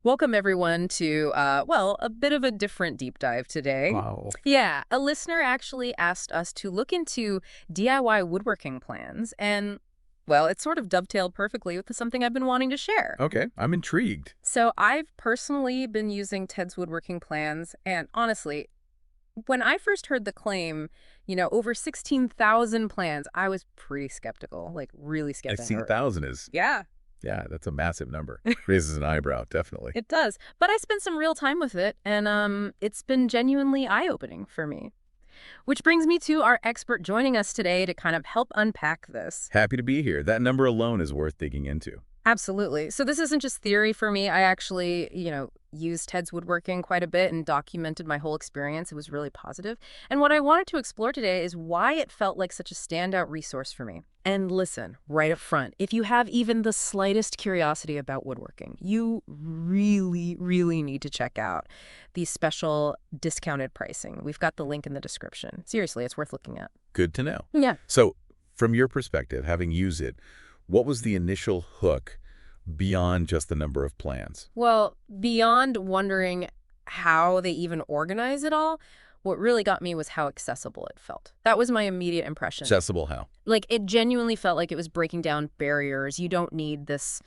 Welcome, everyone, to, a bit of a different deep dive today. Wow. Yeah, a listener actually asked us to look into DIY woodworking plans, and, it sort of dovetailed perfectly with something I've been wanting to share. Okay, I'm intrigued. So I've personally been using Ted's woodworking plans, and honestly, when I first heard the claim, over 16,000 plans, I was pretty skeptical, like really skeptical. 16,000 is, Yeah. yeah, that's a massive number. Raises an eyebrow, definitely. It does. But I spent some real time with it, and it's been genuinely eye-opening for me. Which brings me to our expert joining us today to kind of help unpack this. Happy to be here. That number alone is worth digging into. Absolutely. So this isn't just theory for me. I actually, used Ted's woodworking quite a bit and documented my whole experience. It was really positive. And what I wanted to explore today is why it felt like such a standout resource for me. And listen, right up front, if you have even the slightest curiosity about woodworking, you really, really need to check out the special discounted pricing. We've got the link in the description. Seriously, it's worth looking at. Good to know. Yeah. So, from your perspective, having used it, what was the initial hook beyond just the number of plans? Well, beyond wondering how they even organize it all, what really got me was how accessible it felt. That was my immediate impression. Accessible how? Like, it genuinely felt like it was breaking down barriers. You don't need this,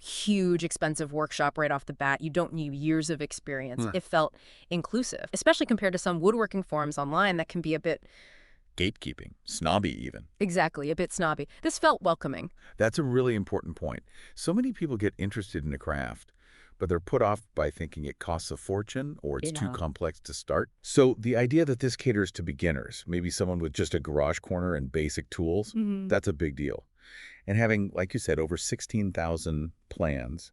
huge, expensive workshop right off the bat. You don't need years of experience. It felt inclusive, especially compared to some woodworking forums online that can be a bit... Gatekeeping. Snobby, even. Exactly, a bit snobby. This felt welcoming. That's a really important point. So many people get interested in a craft, but they're put off by thinking it costs a fortune or it's too complex to start. So the idea that this caters to beginners, maybe someone with just a garage corner and basic tools, that's a big deal. And having, like you said, over 16,000 plans,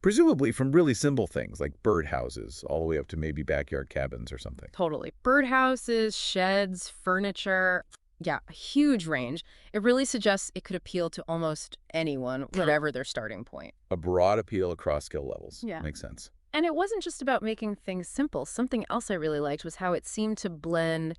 presumably from really simple things like birdhouses all the way up to maybe backyard cabins or something. Totally. Birdhouses, sheds, furniture. Yeah, a huge range. It really suggests it could appeal to almost anyone, whatever their starting point. A broad appeal across skill levels. Yeah. Makes sense. And it wasn't just about making things simple. Something else I really liked was how it seemed to blend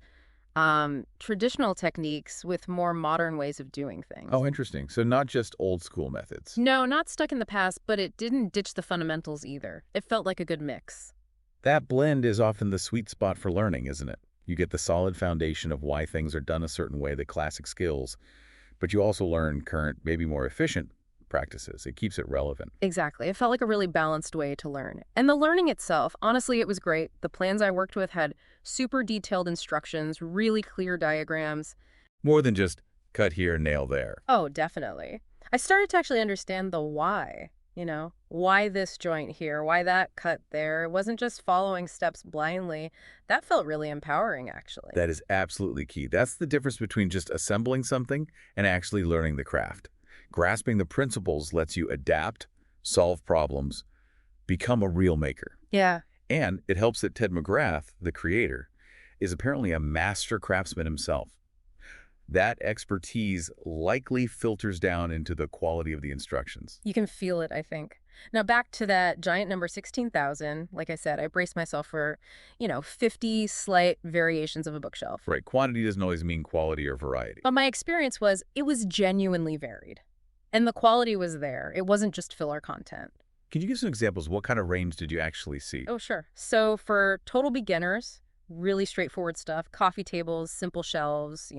traditional techniques with more modern ways of doing things. Oh, interesting. So not just old school methods. No, not stuck in the past, but it didn't ditch the fundamentals either. It felt like a good mix. That blend is often the sweet spot for learning, isn't it? You get the solid foundation of why things are done a certain way, the classic skills, but you also learn current, maybe more efficient practices. It keeps it relevant. Exactly. It felt like a really balanced way to learn. And the learning itself, honestly, it was great. The plans I worked with had super detailed instructions, really clear diagrams. More than just cut here, nail there. Oh, definitely. I started to actually understand the why, why this joint here, why that cut there. It wasn't just following steps blindly. That felt really empowering, actually. That is absolutely key. That's the difference between just assembling something and actually learning the craft. Grasping the principles lets you adapt, solve problems, become a real maker. Yeah. And it helps that Ted McGrath, the creator, is apparently a master craftsman himself. That expertise likely filters down into the quality of the instructions. You can feel it, I think. Now, back to that giant number 16,000. Like I said, I braced myself for, 50 slight variations of a bookshelf. Right, quantity doesn't always mean quality or variety. But my experience was it was genuinely varied. And the quality was there. It wasn't just filler content. Can you give some examples? What kind of range did you actually see? Oh, sure. So for total beginners, really straightforward stuff, coffee tables, simple shelves,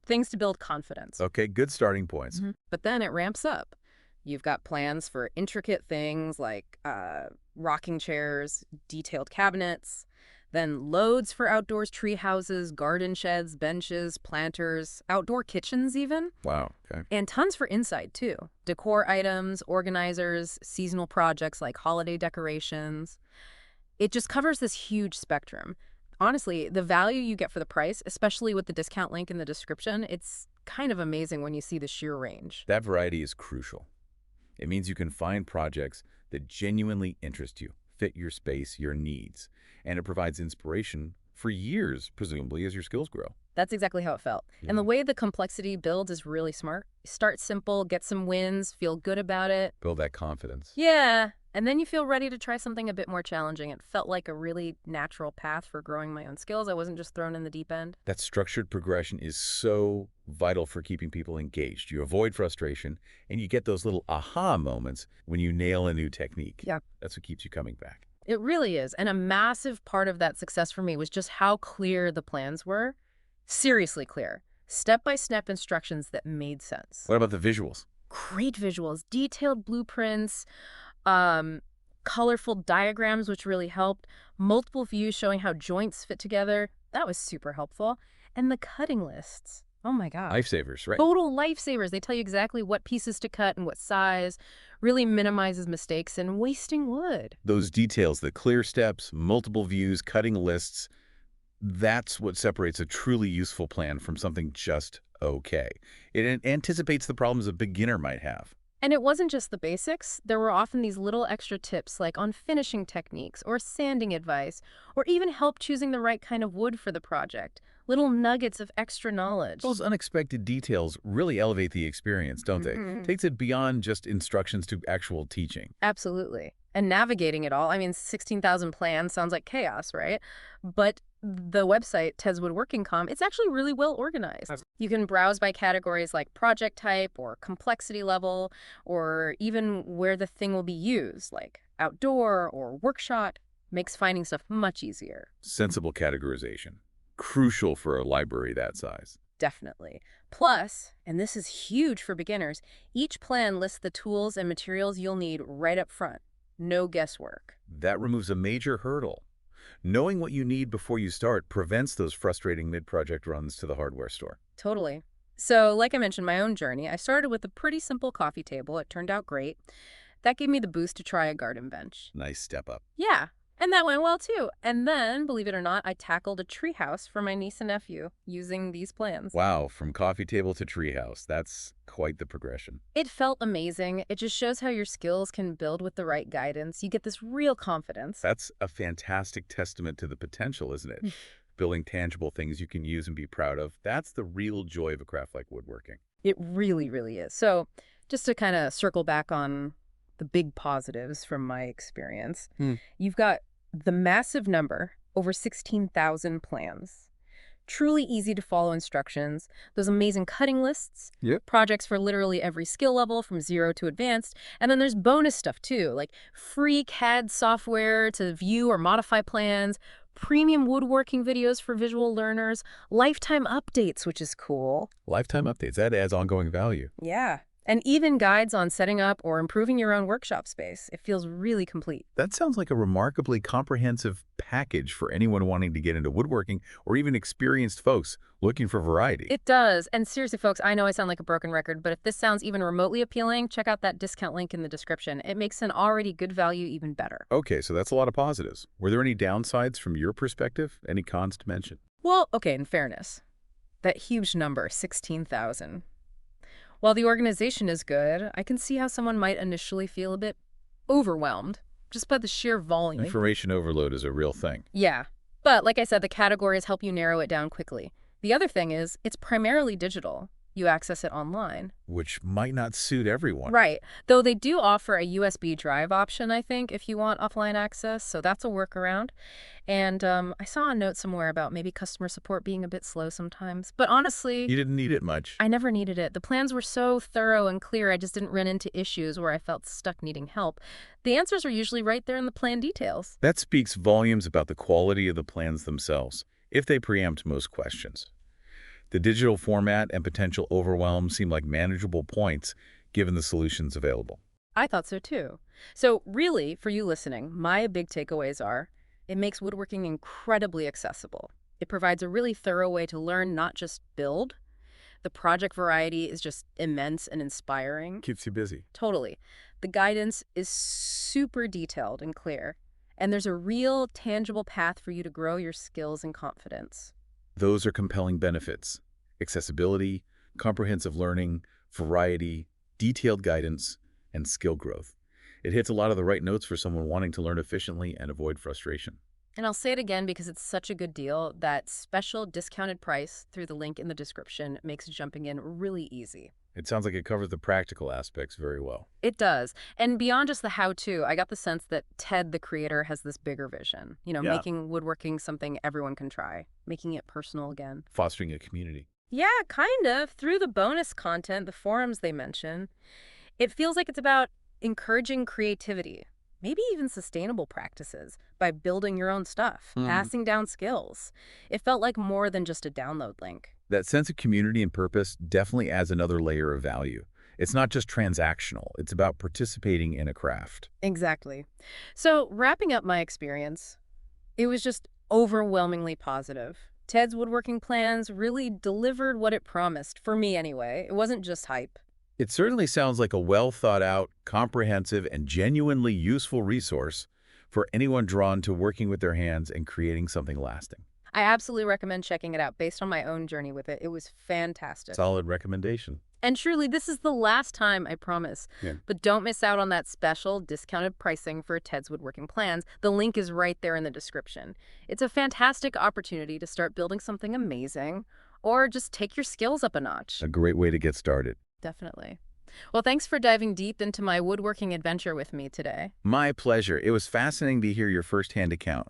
things to build confidence. Okay, good starting points. But then it ramps up. You've got plans for intricate things like rocking chairs, detailed cabinets, then loads for outdoors, tree houses, garden sheds, benches, planters, outdoor kitchens even. Wow, okay. And tons for inside, too. Decor items, organizers, seasonal projects like holiday decorations. It just covers this huge spectrum. Honestly, the value you get for the price, especially with the discount link in the description, it's kind of amazing when you see the sheer range. That variety is crucial. It means you can find projects that genuinely interest you, fit your space, your needs, and it provides inspiration for years, presumably, as your skills grow. That's exactly how it felt. Yeah. And the way the complexity builds is really smart. Start simple, get some wins, feel good about it. Build that confidence. Yeah. And then you feel ready to try something a bit more challenging. It felt like a really natural path for growing my own skills. I wasn't just thrown in the deep end. That structured progression is so vital for keeping people engaged. You avoid frustration, and you get those little aha moments when you nail a new technique. Yeah. That's what keeps you coming back. It really is. And a massive part of that success for me was just how clear the plans were. Seriously clear. Step-by-step instructions that made sense. What about the visuals? Great visuals, detailed blueprints, um, colorful diagrams, which really helped, multiple views showing how joints fit together. That was super helpful. And the cutting lists. Oh my God. Lifesavers, right? Total lifesavers. They tell you exactly what pieces to cut and what size. Really minimizes mistakes and wasting wood. Those details, the clear steps, multiple views, cutting lists, that's what separates a truly useful plan from something just okay. It anticipates the problems a beginner might have. And it wasn't just the basics. There were often these little extra tips like on finishing techniques or sanding advice, or even help choosing the right kind of wood for the project. Little nuggets of extra knowledge. Those unexpected details really elevate the experience, don't they? Takes it beyond just instructions to actual teaching. Absolutely. And navigating it all, I mean, 16,000 plans sounds like chaos, right? But the website, tedswoodworking.com, it's actually really well organized. You can browse by categories like project type or complexity level, or even where the thing will be used, like outdoor or workshop. Makes finding stuff much easier. Sensible categorization. Crucial for a library that size. Definitely. Plus, and this is huge for beginners, each plan lists the tools and materials you'll need right up front. No guesswork. That removes a major hurdle. Knowing what you need before you start prevents those frustrating mid-project runs to the hardware store. Totally. So, like I mentioned, my own journey, I started with a pretty simple coffee table. It turned out great. That gave me the boost to try a garden bench. Nice step up. Yeah, and that went well too. And then, believe it or not, I tackled a treehouse for my niece and nephew using these plans. Wow, from coffee table to treehouse. That's quite the progression. It felt amazing. It just shows how your skills can build with the right guidance. You get this real confidence. That's a fantastic testament to the potential, isn't it? Building tangible things you can use and be proud of. That's the real joy of a craft like woodworking. It really, really is. So just to kind of circle back on the big positives from my experience, you've got the massive number, over 16,000 plans. Truly easy to follow instructions, those amazing cutting lists, projects for literally every skill level from 0 to advanced, and then there's bonus stuff too, like free CAD software to view or modify plans, premium woodworking videos for visual learners, lifetime updates, which is cool. Lifetime updates, that adds ongoing value. Yeah. And even guides on setting up or improving your own workshop space. It feels really complete. That sounds like a remarkably comprehensive package for anyone wanting to get into woodworking or even experienced folks looking for variety. It does. And seriously, folks, I know I sound like a broken record, but if this sounds even remotely appealing, check out that discount link in the description. It makes an already good value even better. Okay, so that's a lot of positives. Were there any downsides from your perspective? Any cons to mention? Well, okay, in fairness, that huge number, 16,000. While the organization is good, I can see how someone might initially feel a bit overwhelmed just by the sheer volume. Information overload is a real thing. Yeah. But like I said, the categories help you narrow it down quickly. The other thing is, it's primarily digital. You access it online. Which might not suit everyone. Right. Though they do offer a USB drive option, I think, if you want offline access. So that's a workaround. And I saw a note somewhere about maybe customer support being a bit slow sometimes. But honestly, You didn't need it much. I never needed it. The plans were so thorough and clear, I just didn't run into issues where I felt stuck needing help. The answers are usually right there in the plan details. That speaks volumes about the quality of the plans themselves, if they preempt most questions. The digital format and potential overwhelm seem like manageable points given the solutions available. I thought so too. So really, for you listening, my big takeaways are, it makes woodworking incredibly accessible. It provides a really thorough way to learn, not just build. The project variety is just immense and inspiring. Keeps you busy. Totally. The guidance is super detailed and clear. And there's a real, tangible path for you to grow your skills and confidence. Those are compelling benefits. Accessibility, comprehensive learning, variety, detailed guidance, and skill growth. It hits a lot of the right notes for someone wanting to learn efficiently and avoid frustration. And I'll say it again because it's such a good deal. That special discounted price through the link in the description makes jumping in really easy. It sounds like it covers the practical aspects very well. It does. And beyond just the how-to, I got the sense that Ted, the creator, has this bigger vision, Yeah. making woodworking something everyone can try, making it personal again. Fostering a community. Yeah, kind of. Through the bonus content, the forums they mention, it feels like it's about encouraging creativity, maybe even sustainable practices by building your own stuff, passing down skills. It felt like more than just a download link. That sense of community and purpose definitely adds another layer of value. It's not just transactional. It's about participating in a craft. Exactly. So, wrapping up my experience, it was just overwhelmingly positive. Ted's woodworking plans really delivered what it promised, for me anyway. It wasn't just hype. It certainly sounds like a well-thought-out, comprehensive, and genuinely useful resource for anyone drawn to working with their hands and creating something lasting. I absolutely recommend checking it out based on my own journey with it. It was fantastic. Solid recommendation. And truly, this is the last time, I promise. Yeah. But don't miss out on that special discounted pricing for Ted's Woodworking Plans. The link is right there in the description. It's a fantastic opportunity to start building something amazing or just take your skills up a notch. A great way to get started. Definitely. Well, thanks for diving deep into my woodworking adventure with me today. My pleasure. It was fascinating to hear your firsthand account.